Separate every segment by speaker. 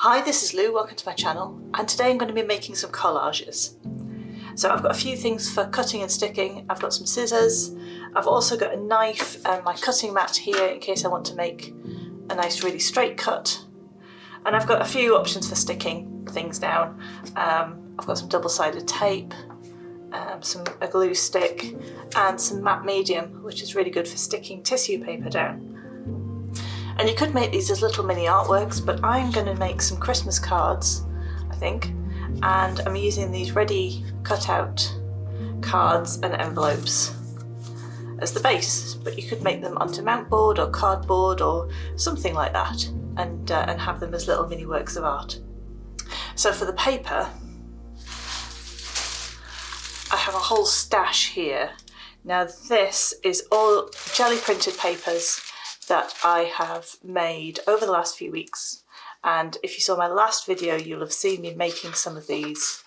Speaker 1: Hi, this is Lou, welcome to my channel, and today I'm going to be making some collages. So I've got a few things for cutting and sticking. I've got some scissors, I've also got a knife and my cutting mat here in case I want to make a nice really straight cut. And I've got a few options for sticking things down. I've got some double-sided tape, a glue stick and some matte medium, which is really good for sticking tissue paper down. And you could make these as little mini artworks, but I'm going to make some Christmas cards, I think, and I'm using these ready cut out cards and envelopes as the base, but you could make them onto mount board or cardboard or something like that, and have them as little mini works of art. So for the paper, I have a whole stash here. Now this is all jelly printed papers that I have made over the last few weeks, and if you saw my last video you'll have seen me making some of these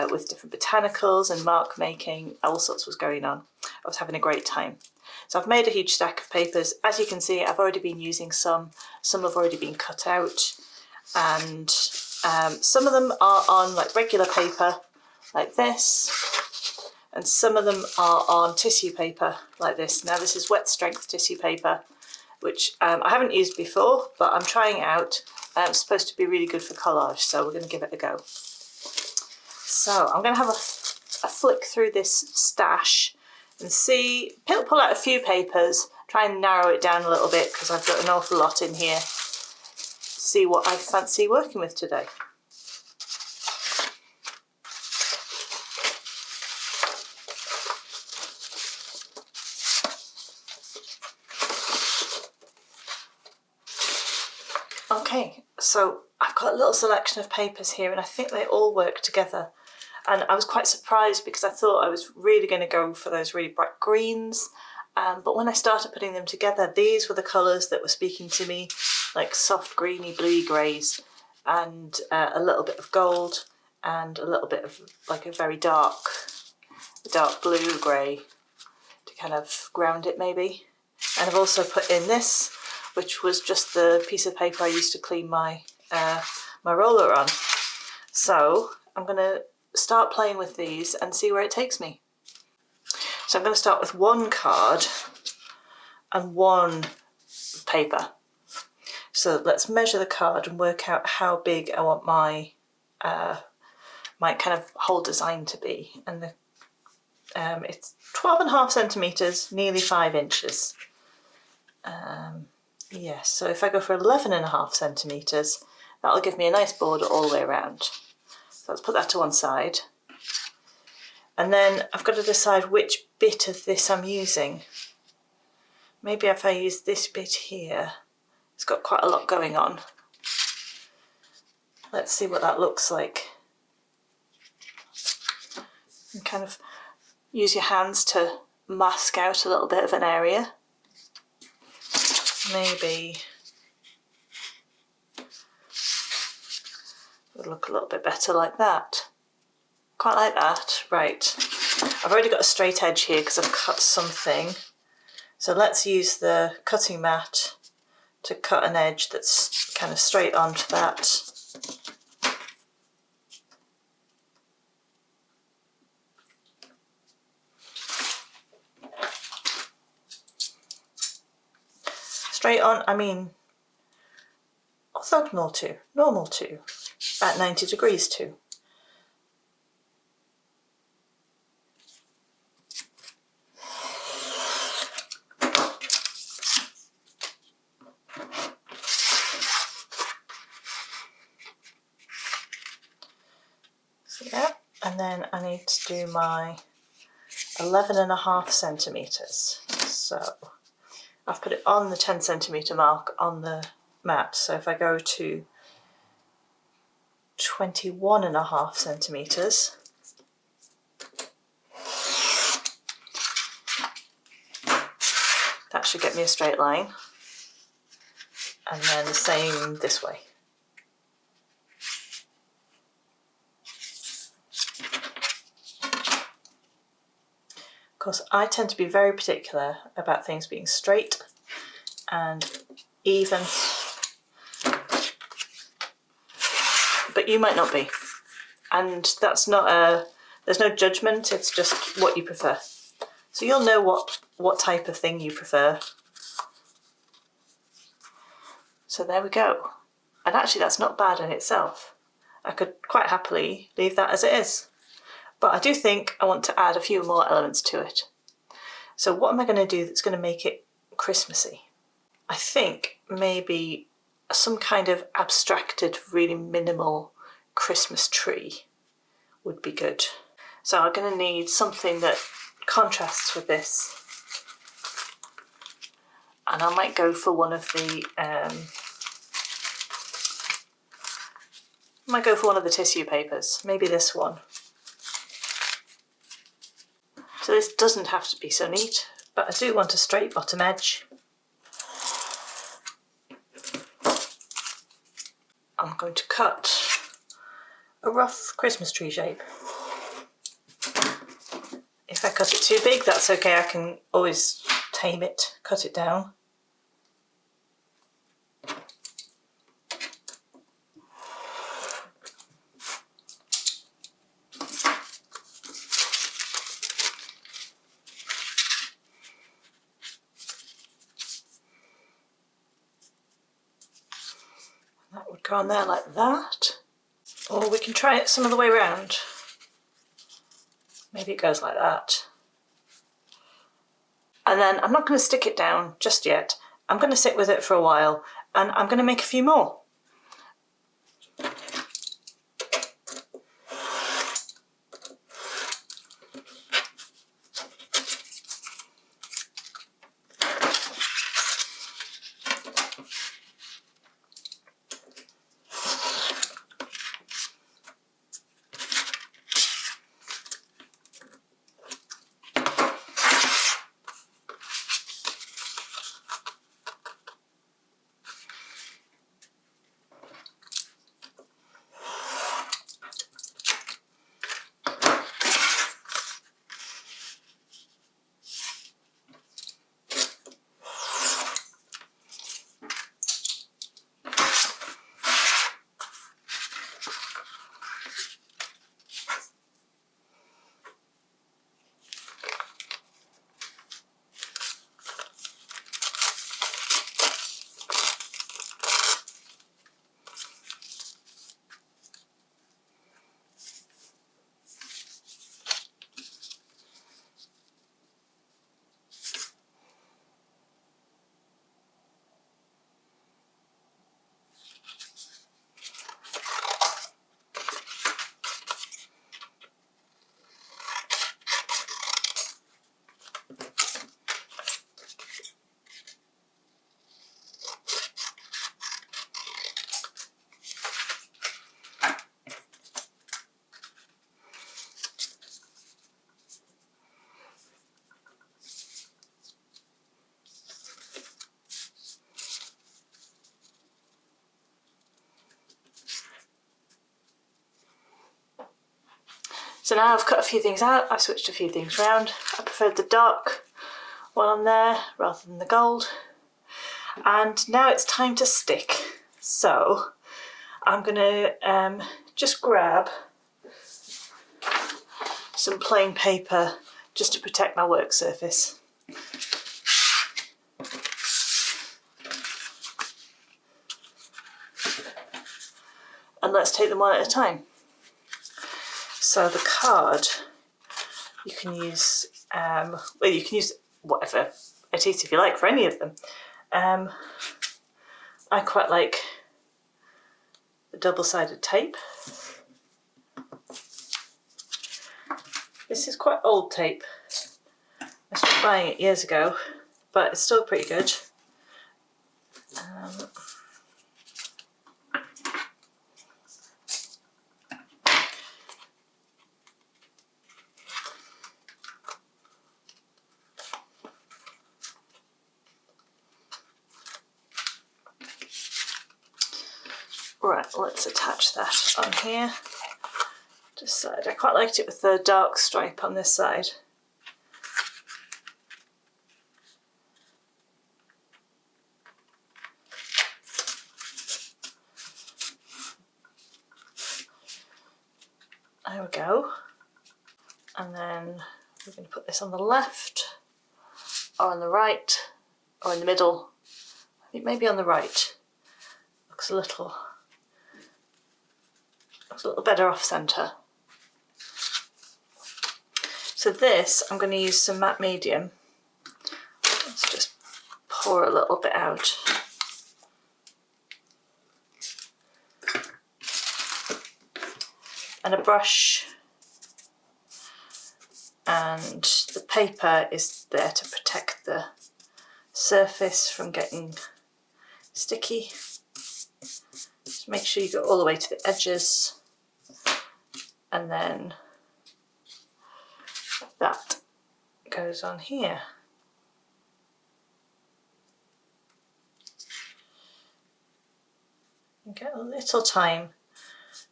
Speaker 1: with different botanicals and mark making. All sorts was going on. I was having a great time. So I've made a huge stack of papers. As you can see, I've already been using some have already been cut out, and some of them are on like regular paper like this, and some of them are on tissue paper like this. Now this is wet strength tissue paper, which I haven't used before, but I'm trying it out. It's supposed to be really good for collage, so we're going to give it a go. So I'm going to have a flick through this stash and see, pull out a few papers, try and narrow it down a little bit because I've got an awful lot in here. See what I fancy working with today. Okay, so I've got a little selection of papers here and I think they all work together. And I was quite surprised because I thought I was really going to go for those really bright greens. But when I started putting them together, these were the colours that were speaking to me, like soft greeny bluey greys, and a little bit of gold and a little bit of like a very dark blue grey to kind of ground it maybe. And I've also put in this, which was just the piece of paper I used to clean my my roller on. So I'm going to start playing with these and see where it takes me. So I'm going to start with one card and one paper. So let's measure the card and work out how big I want my my kind of whole design to be. And the, it's 12.5 centimetres, nearly 5 inches. Yes, so if I go for 11.5 centimetres, that'll give me a nice border all the way around. So let's put that to one side. And then I've got to decide which bit of this I'm using. Maybe if I use this bit here, it's got quite a lot going on. Let's see what that looks like. And kind of use your hands to mask out a little bit of an area. Maybe it would look a little bit better like that. Quite like that. Right, I've already got a straight edge here because I've cut something. So let's use the cutting mat to cut an edge that's kind of straight onto that. Straight on, I mean orthogonal to, normal to, at 90 degrees to. So yeah, and then I need to do my 11.5 centimetres. So I've put it on the 10 centimetre mark on the mat, so if I go to 21.5 centimetres, that should get me a straight line, and then the same this way. Of course, I tend to be very particular about things being straight and even. but you might not be. And that's not there's no judgment, it's just what you prefer. So you'll know what type of thing you prefer. So there we go. And actually that's not bad in itself. I could quite happily leave that as it is. But I do think I want to add a few more elements to it. So what am I going to do that's going to make it Christmassy? I think maybe some kind of abstracted, really minimal Christmas tree would be good. So I'm going to need something that contrasts with this. And I might go for one of the tissue papers, maybe this one. So this doesn't have to be so neat, but I do want a straight bottom edge. I'm going to cut a rough Christmas tree shape. If I cut it too big, that's okay, I can always tame it, cut it down. That would go on there like that. Or we can try it some other way around. Maybe it goes like that. And then I'm not going to stick it down just yet. I'm going to sit with it for a while and I'm going to make a few more. So now I've cut a few things out, I've switched a few things around. I preferred the dark one on there rather than the gold. And now it's time to stick. So I'm gonna just grab some plain paper just to protect my work surface. And let's take them one at a time. So the card, you can use, well, you can use whatever adhesive you like for any of them. I quite like the double-sided tape. This is quite old tape. I stopped buying it years ago, but it's still pretty good. Right, let's attach that on here. This side. I quite liked it with the dark stripe on this side. There we go. And then we're going to put this on the left, or on the right, or in the middle. I think maybe on the right. Looks a little better off centre. So this, I'm going to use some matte medium. Let's just pour a little bit out. And a brush. And the paper is there to protect the surface from getting sticky. Just make sure you go all the way to the edges, and then that goes on here. You get a little time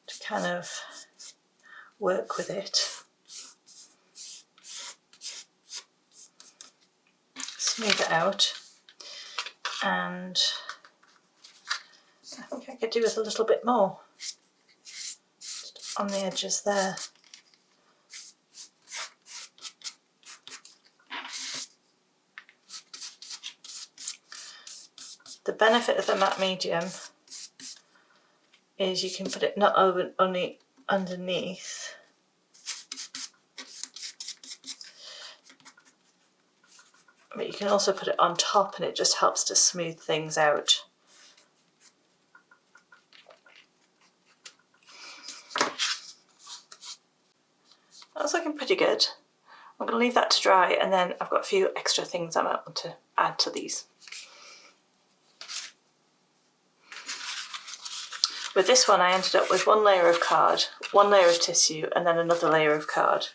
Speaker 1: to kind of work with it. Smooth it out, and I think I could do with a little bit more just on the edges there. The benefit of the matte medium is you can put it not only underneath, but you can also put it on top, and it just helps to smooth things out. That's looking pretty good. I'm going to leave that to dry, and then I've got a few extra things I might want to add to these. With this one I ended up with one layer of card, one layer of tissue, and then another layer of card.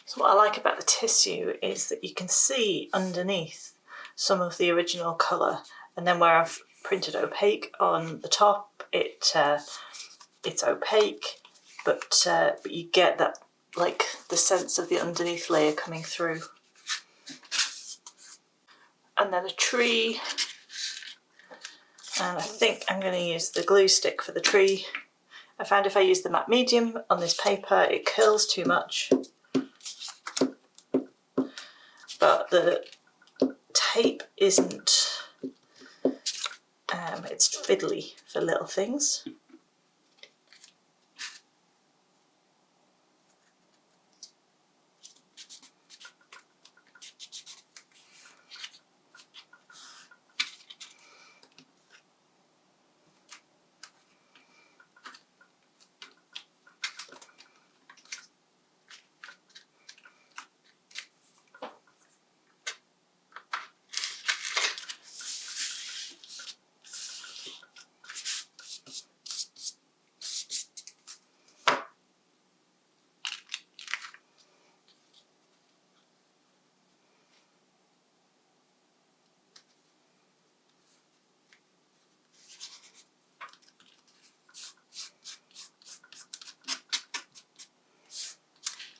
Speaker 1: So what I like about the tissue is that you can see underneath some of the original colour, and then where I've printed opaque on the top, it's opaque, but you get that, like, the sense of the underneath layer coming through. And then a tree, and I think I'm going to use the glue stick for the tree. I found if I use the matte medium on this paper it curls too much, but the tape isn't, it's fiddly for little things.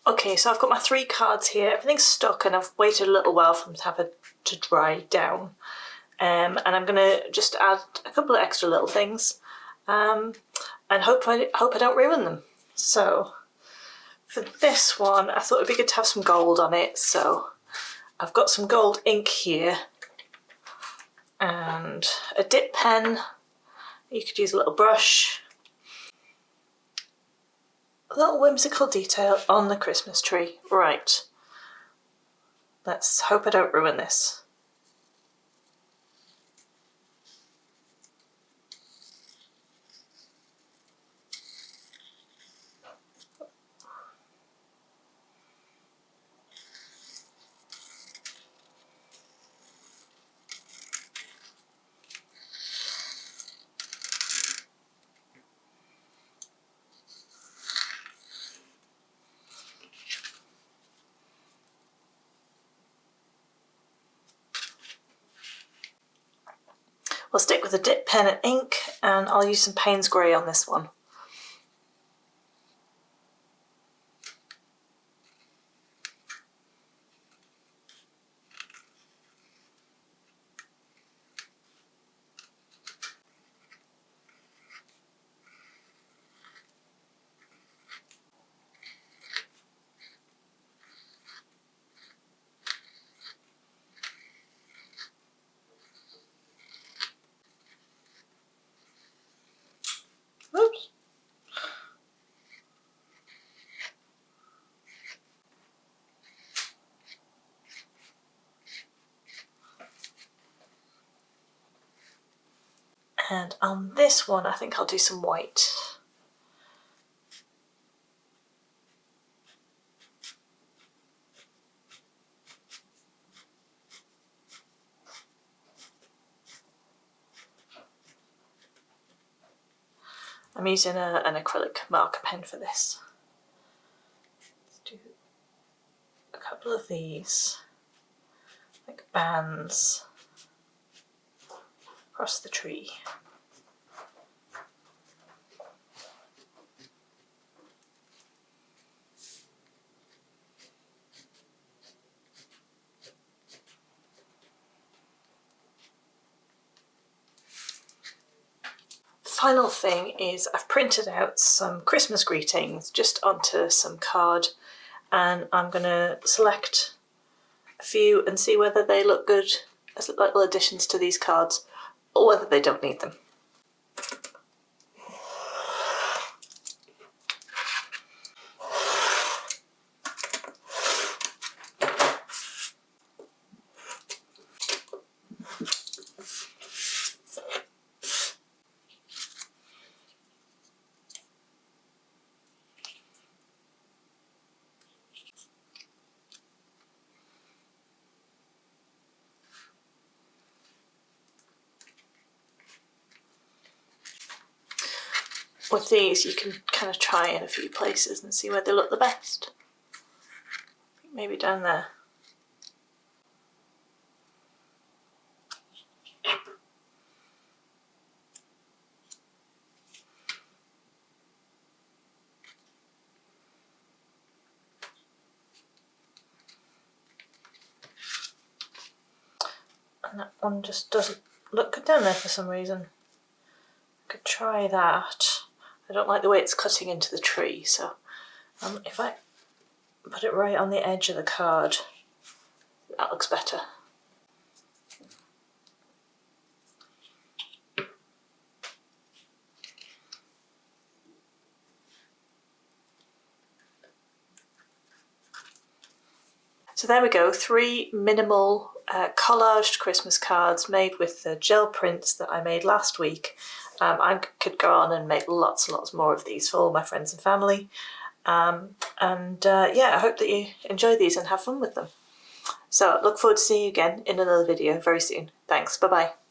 Speaker 1: Okay, so I've got my 3 cards here. Everything's stuck, and I've waited a little while for them to have to dry down. And I'm going to just add a couple of extra little things, and hope I don't ruin them. So for this one, I thought it'd be good to have some gold on it. So I've got some gold ink here, and a dip pen. You could use a little brush. A little whimsical detail on the Christmas tree. Right, let's hope I don't ruin this. We'll stick with a dip pen and ink, and I'll use some Payne's Grey on this one. Oops. And on this one, I think I'll do some white. I'm using an acrylic marker pen for this. Let's do a couple of these, like bands, across the tree. Final thing is I've printed out some Christmas greetings just onto some card, and I'm going to select a few and see whether they look good as little additions to these cards or whether they don't need them. With these you can kind of try in a few places and see where they look the best. Maybe down there. And that one just doesn't look good down there for some reason. I could try that. I don't like the way it's cutting into the tree, so if I put it right on the edge of the card, that looks better. So there we go, 3 minimal collaged Christmas cards made with the gel prints that I made last week. I could go on and make lots and lots more of these for all my friends and family. Yeah, I hope that you enjoy these and have fun with them. So look forward to seeing you again in another video very soon. Thanks, bye bye.